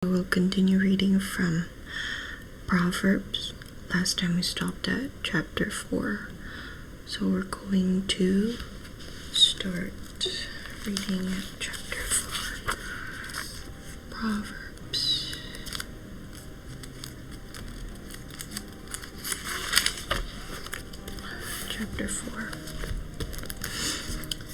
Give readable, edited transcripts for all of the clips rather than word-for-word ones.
We'll continue reading from Proverbs. Last time we stopped at chapter 4. So we're going to start reading at chapter 4. Proverbs. Chapter 4.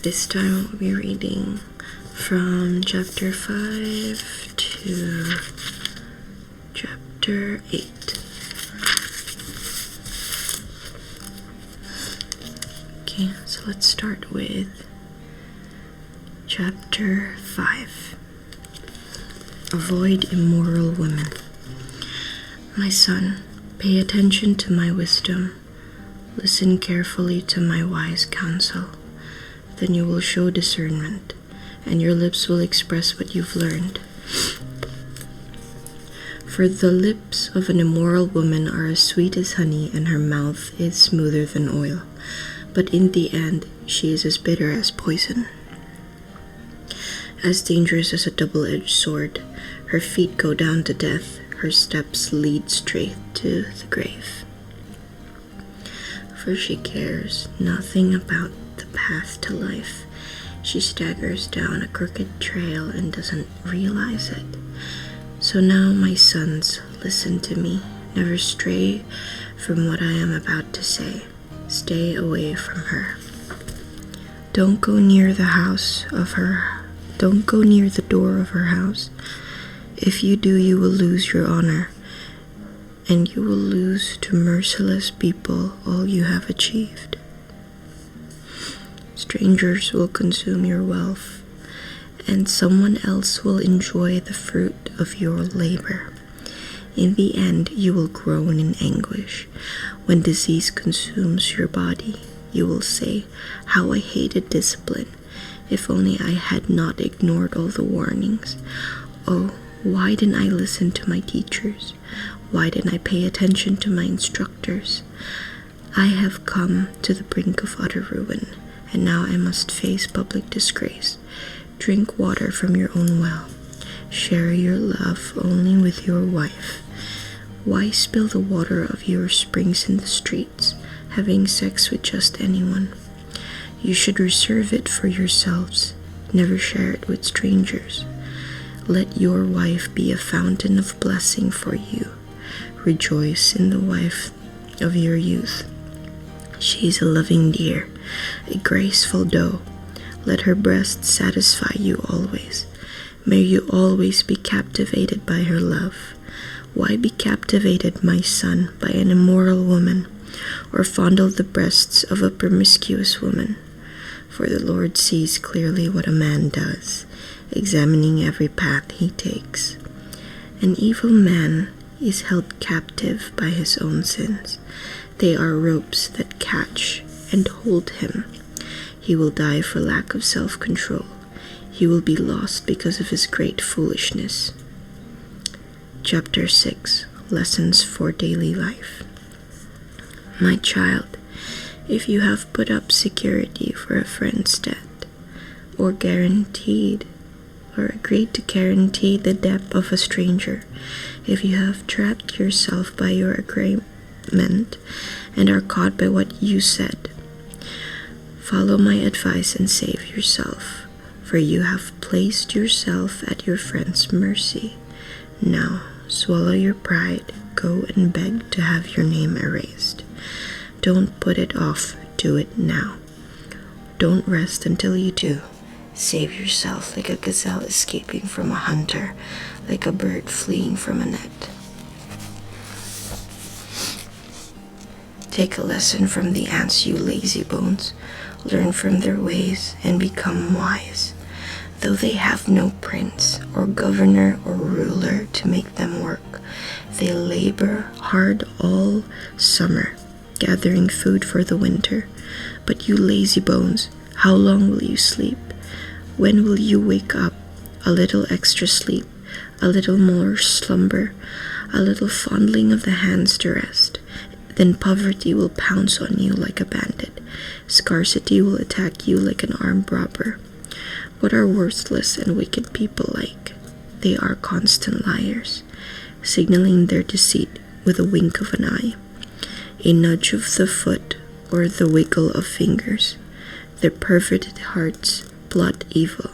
This time we'll be reading from chapter 5 to chapter 8. Okay, so let's start with chapter 5. Avoid immoral women. My son, pay attention to my wisdom. Listen carefully to my wise counsel. Then you will show discernment, and your lips will express what you've learned. For the lips of an immoral woman are as sweet as honey, and her mouth is smoother than oil. But in the end, she is as bitter as poison, as dangerous as a double-edged sword. Her feet go down to death, her steps lead straight to the grave. For she cares nothing about the path to life. She staggers down a crooked trail and doesn't realize it. So now, my sons, listen to me. Never stray from what I am about to say. Stay away from her. Don't go near the door of her house. If you do, you will lose your honor, and you will lose to merciless people all you have achieved. Strangers will consume your wealth, and someone else will enjoy the fruit of your labor. In the end, you will groan in anguish. When disease consumes your body, you will say, "How I hated discipline. If only I had not ignored all the warnings. Oh, why didn't I listen to my teachers? Why didn't I pay attention to my instructors? I have come to the brink of utter ruin, and now I must face public disgrace. Drink water from your own well. Share your love only with your wife. Why spill the water of your springs in the streets, having sex with just anyone? You should reserve it for yourselves. Never share it with strangers. Let your wife be a fountain of blessing for you. Rejoice in the wife of your youth. She is a loving deer, a graceful doe. Let her breast satisfy you always. May you always be captivated by her love. Why be captivated, my son, by an immoral woman, or fondle the breasts of a promiscuous woman? For the Lord sees clearly what a man does, examining every path he takes. An evil man is held captive by his own sins. They are ropes that catch and hold him. He will die for lack of self-control. He will be lost because of his great foolishness. Chapter 6. Lessons for Daily Life. My child, if you have put up security for a friend's debt, or agreed to guarantee the debt of a stranger, if you have trapped yourself by your agreement and are caught by what you said, follow my advice and save yourself, for you have placed yourself at your friend's mercy. Now, swallow your pride, go and beg to have your name erased. Don't put it off, do it now. Don't rest until you do. Save yourself like a gazelle escaping from a hunter, like a bird fleeing from a net. Take a lesson from the ants, you lazy bones. Learn from their ways and become wise. Though they have no prince or governor or ruler to make them work, they labor hard all summer, gathering food for the winter. But you lazy bones, how long will you sleep? When will you wake up? A little extra sleep, a little more slumber, a little fondling of the hands to rest. Then poverty will pounce on you like a bandit. Scarcity will attack you like an armed robber. What are worthless and wicked people like? they are constant liars, signaling their deceit with a wink of an eye, a nudge of the foot, or the wiggle of fingers. Their perverted hearts plot evil,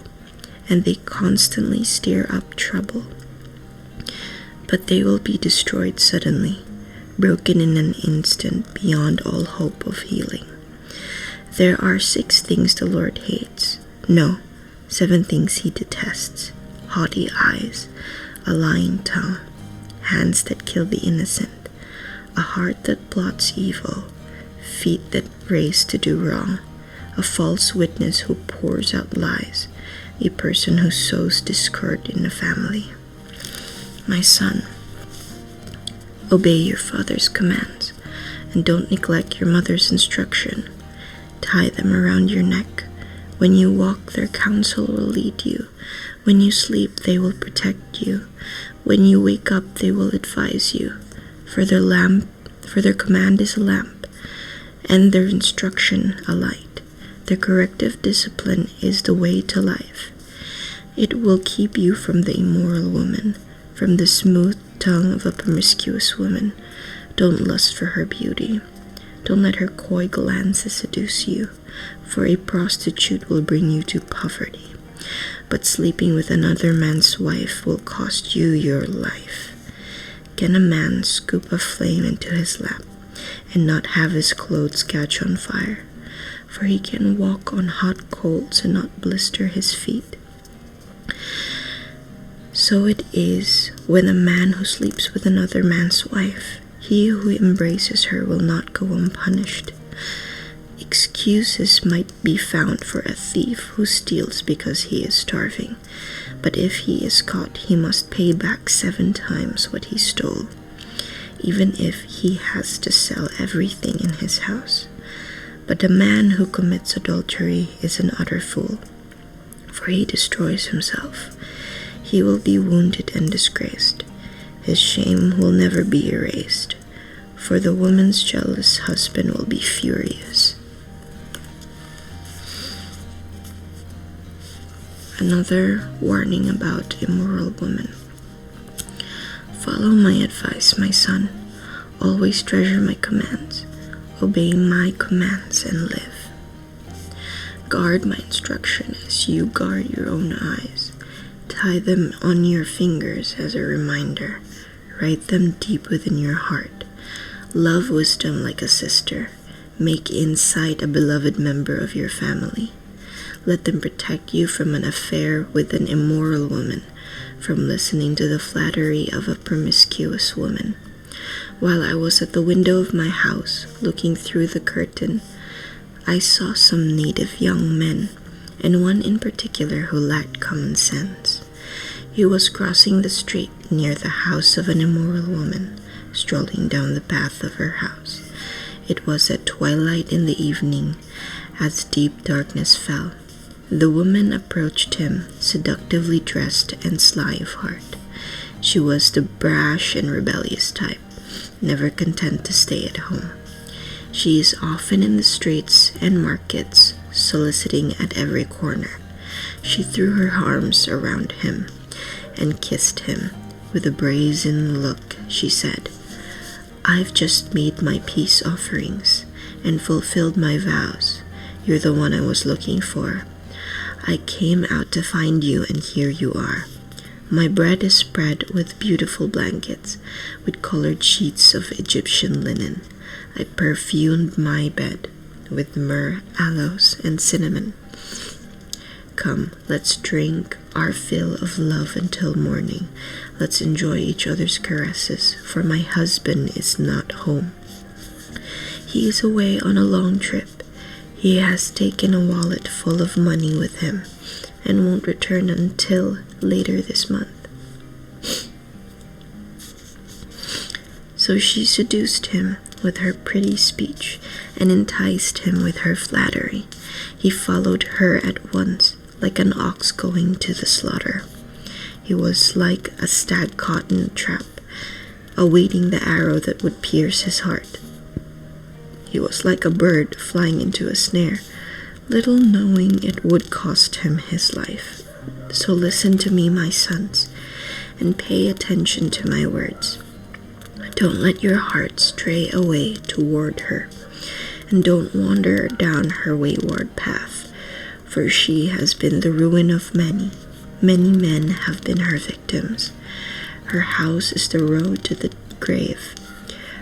and they constantly stir up trouble. But they will be destroyed suddenly, broken in an instant beyond all hope of healing. There are 6 things the Lord hates. No, 7 things he detests: haughty eyes, a lying tongue, hands that kill the innocent, a heart that plots evil, feet that race to do wrong, a false witness who pours out lies, a person who sows discord in a family. My son, obey your father's commands, and don't neglect your mother's instruction. Tie them around your neck. When you walk, their counsel will lead you. When you sleep, they will protect you. When you wake up, they will advise you. For their command is a lamp, and their instruction a light. Their corrective discipline is the way to life. It will keep you from the immoral woman, from the smooth tongue of a promiscuous woman. Don't lust for her beauty. Don't let her coy glances seduce you, for a prostitute will bring you to poverty. But sleeping with another man's wife will cost you your life. Can a man scoop a flame into his lap and not have his clothes catch on fire? For he can walk on hot coals and not blister his feet. So it is when a man who sleeps with another man's wife. He who embraces her will not go unpunished. Excuses might be found for a thief who steals because he is starving, but if he is caught, he must pay back 7 times what he stole, even if he has to sell everything in his house. But the man who commits adultery is an utter fool, for he destroys himself. He will be wounded and disgraced. His shame will never be erased, for the woman's jealous husband will be furious. Another warning about immoral women. Follow my advice, my son. Always treasure my commands. Obey my commands and live. Guard my instruction as you guard your own eyes. Tie them on your fingers as a reminder. Write them deep within your heart. Love wisdom like a sister. Make insight a beloved member of your family. Let them protect you from an affair with an immoral woman, from listening to the flattery of a promiscuous woman. While I was at the window of my house, looking through the curtain, I saw some native young men, and one in particular who lacked common sense. He was crossing the street near the house of an immoral woman, strolling down the path of her house. It was at twilight in the evening, as deep darkness fell. The woman approached him, seductively dressed and sly of heart. She was the brash and rebellious type, never content to stay at home. She is often in the streets and markets, soliciting at every corner. She threw her arms around him and kissed him. With a brazen look, she said, "I've just made my peace offerings and fulfilled my vows. You're the one I was looking for. I came out to find you, and here you are. My bed is spread with beautiful blankets, with colored sheets of Egyptian linen. I perfumed my bed with myrrh, aloes, and cinnamon. Come, let's drink our fill of love until morning. Let's enjoy each other's caresses, for my husband is not home. He is away on a long trip. He has taken a wallet full of money with him and won't return until later this month." So she seduced him with her pretty speech and enticed him with her flattery. He followed her at once, like an ox going to the slaughter. He was like a stag caught in a trap, awaiting the arrow that would pierce his heart. He was like a bird flying into a snare, little knowing it would cost him his life. So listen to me, my sons. and pay attention to my words. Don't let your heart stray away toward her, and don't wander down her wayward path, for she has been the ruin of many. Many men have been her victims. Her house is the road to the grave.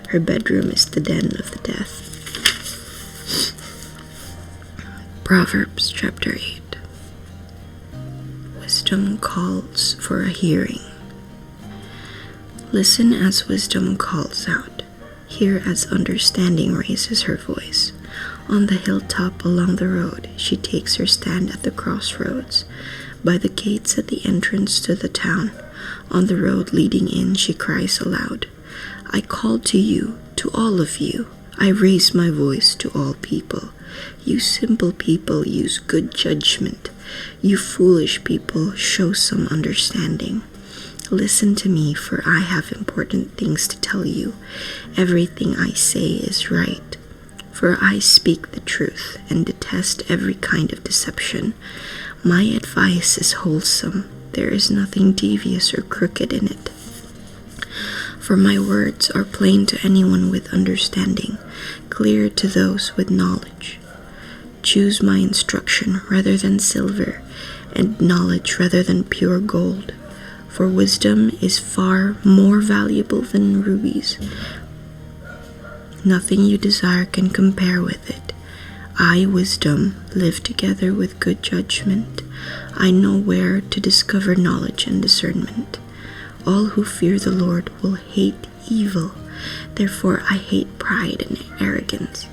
Her bedroom is the den of the death. Proverbs chapter 8. Wisdom calls for a hearing. Listen as wisdom calls out. Hear as understanding raises her voice. On the hilltop along the road, she takes her stand at the crossroads. By the gates at the entrance to the town, on the road leading in, she cries aloud. I call to you, to all of you. I raise my voice to all people. You simple people, use good judgment. You foolish people, show some understanding. Listen to me, for I have important things to tell you. Everything I say is right. For I speak the truth and detest every kind of deception. My advice is wholesome. There is nothing devious or crooked in it. For my words are plain to anyone with understanding, clear to those with knowledge. Choose my instruction rather than silver, and knowledge rather than pure gold. For wisdom is far more valuable than rubies. Nothing you desire can compare with it. I, wisdom, live together with good judgment. I know where to discover knowledge and discernment. All who fear the Lord will hate evil. Therefore I hate pride and arrogance,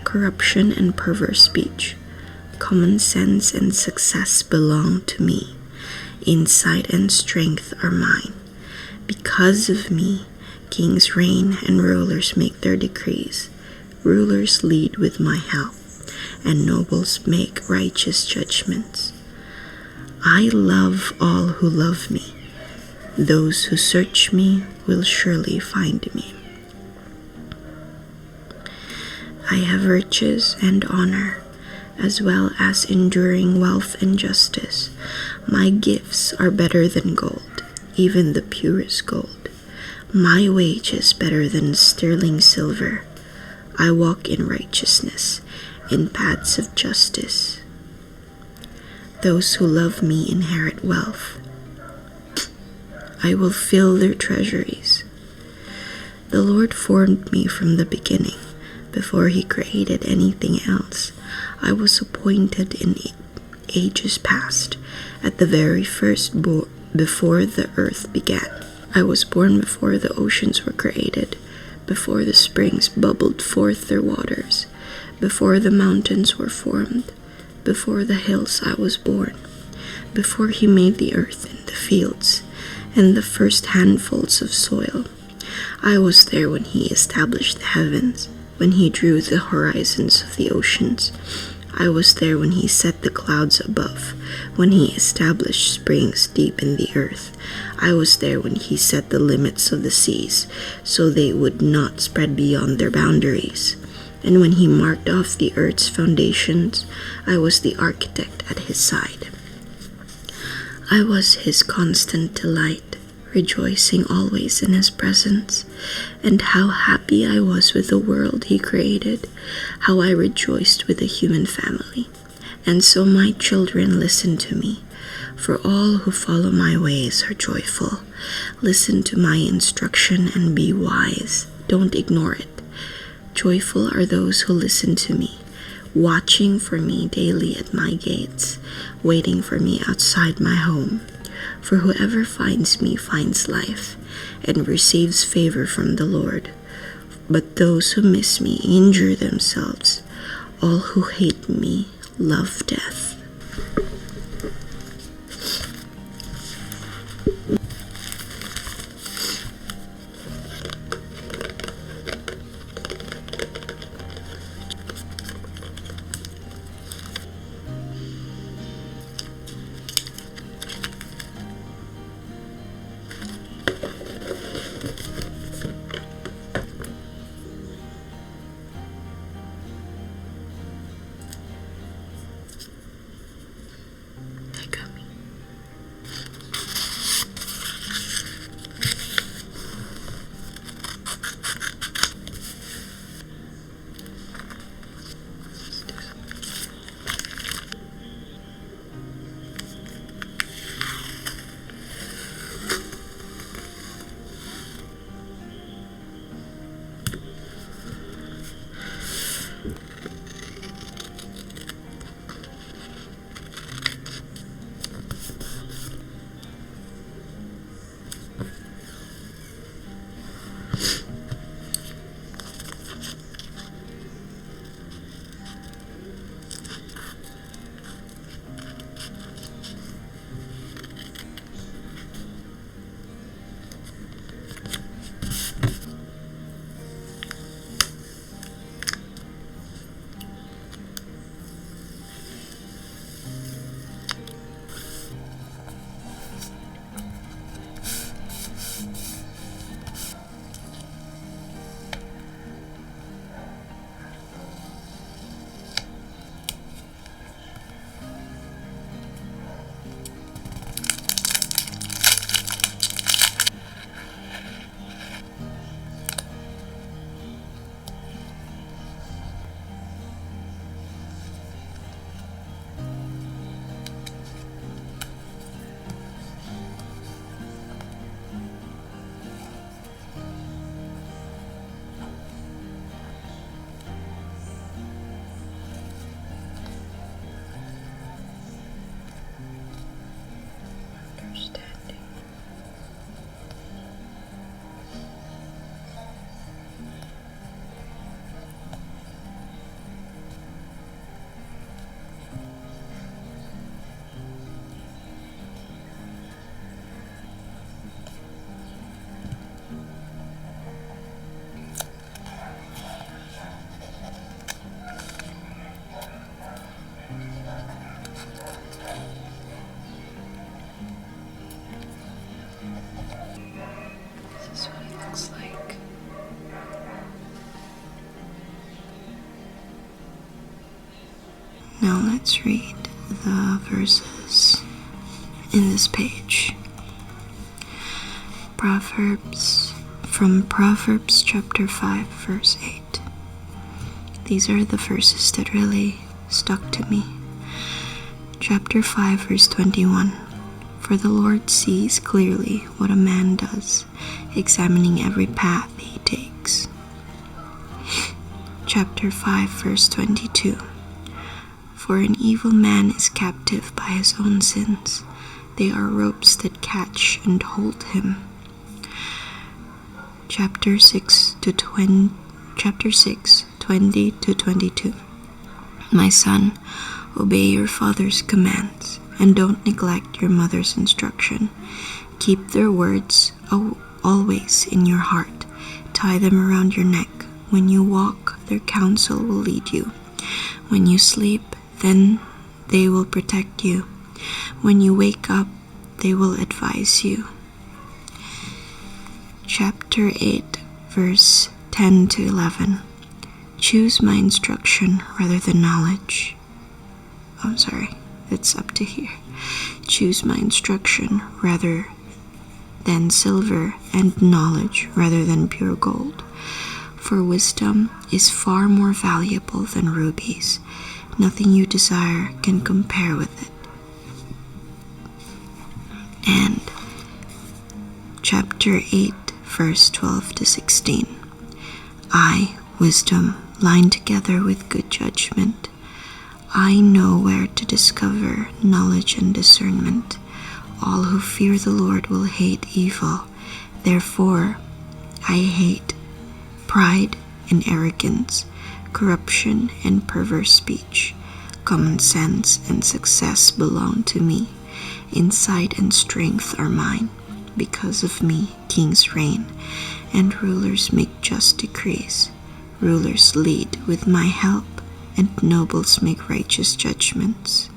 corruption and perverse speech. Common sense and success belong to me. Insight and strength are mine. Because of me, kings reign and rulers make their decrees. Rulers lead with my help, and nobles make righteous judgments. I love all who love me. Those who search me will surely find me. I have riches and honor, as well as enduring wealth and justice. My gifts are better than gold, even the purest gold. My wage is better than sterling silver. I walk in righteousness, in paths of justice. Those who love me inherit wealth. I will fill their treasuries. The Lord formed me from the beginning. Before he created anything else, I was appointed in ages past, at the very first before the earth began. I was born before the oceans were created, before the springs bubbled forth their waters, before the mountains were formed, before the hills I was born, before he made the earth and the fields, and the first handfuls of soil. I was there when he established the heavens, when he drew the horizons of the oceans. I was there when he set the clouds above, when he established springs deep in the earth. I was there when he set the limits of the seas, so they would not spread beyond their boundaries. And when he marked off the earth's foundations, I was the architect at his side. I was his constant delight, rejoicing always in his presence. And how happy I was with the world he created, how I rejoiced with the human family. And so my children, listen to me, for all who follow my ways are joyful. Listen to my instruction and be wise. Don't ignore it. Joyful are those who listen to me, watching for me daily at my gates, waiting for me outside my home. For whoever finds me finds life and receives favor from the Lord. But those who miss me injure themselves. All who hate me love death. This is what he looks like. Now let's read the verses in this page. From Proverbs chapter 5, verse 8. These are the verses that really stuck to me. Chapter 5, verse 21. For the Lord sees clearly what a man does, examining every path he takes. Chapter 5, verse 22. For an evil man is captive by his own sins. They are ropes that catch and hold him. Chapter 6, 20 to 22. My son, obey your father's commands, and don't neglect your mother's instruction. Keep their words always in your heart. Tie them around your neck. When you walk, their counsel will lead you. When you sleep, then they will protect you. When you wake up, they will advise you. Chapter 8, verse 10 to 11. Choose my instruction rather than knowledge. It's up to here. Choose my instruction rather than silver, and knowledge rather than pure gold. For wisdom is far more valuable than rubies. Nothing you desire can compare with it. And chapter 8, verse 12 to 16. I, wisdom, line together with good judgment. I know where to discover knowledge and discernment. All who fear the Lord will hate evil. Therefore, I hate pride and arrogance, corruption and perverse speech. Common sense and success belong to me. Insight and strength are mine. Because of me, kings reign, and rulers make just decrees. Rulers lead with my help, and nobles make righteous judgments.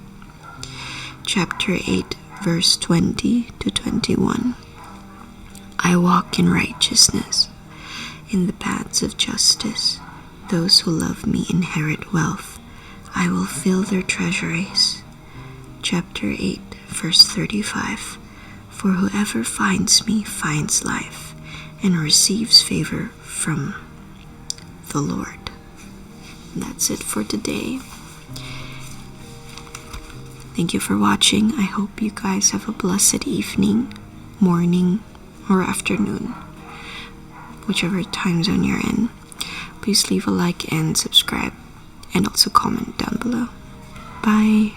Chapter 8, verse 20 to 21. I walk in righteousness, in the paths of justice. Those who love me inherit wealth. I will fill their treasuries. Chapter 8, verse 35. For whoever finds me finds life and receives favor from the Lord. And that's it for today. Thank you for watching. I hope you guys have a blessed evening, morning, or afternoon, whichever time zone you're in. Please leave a like and subscribe, and also comment down below. Bye.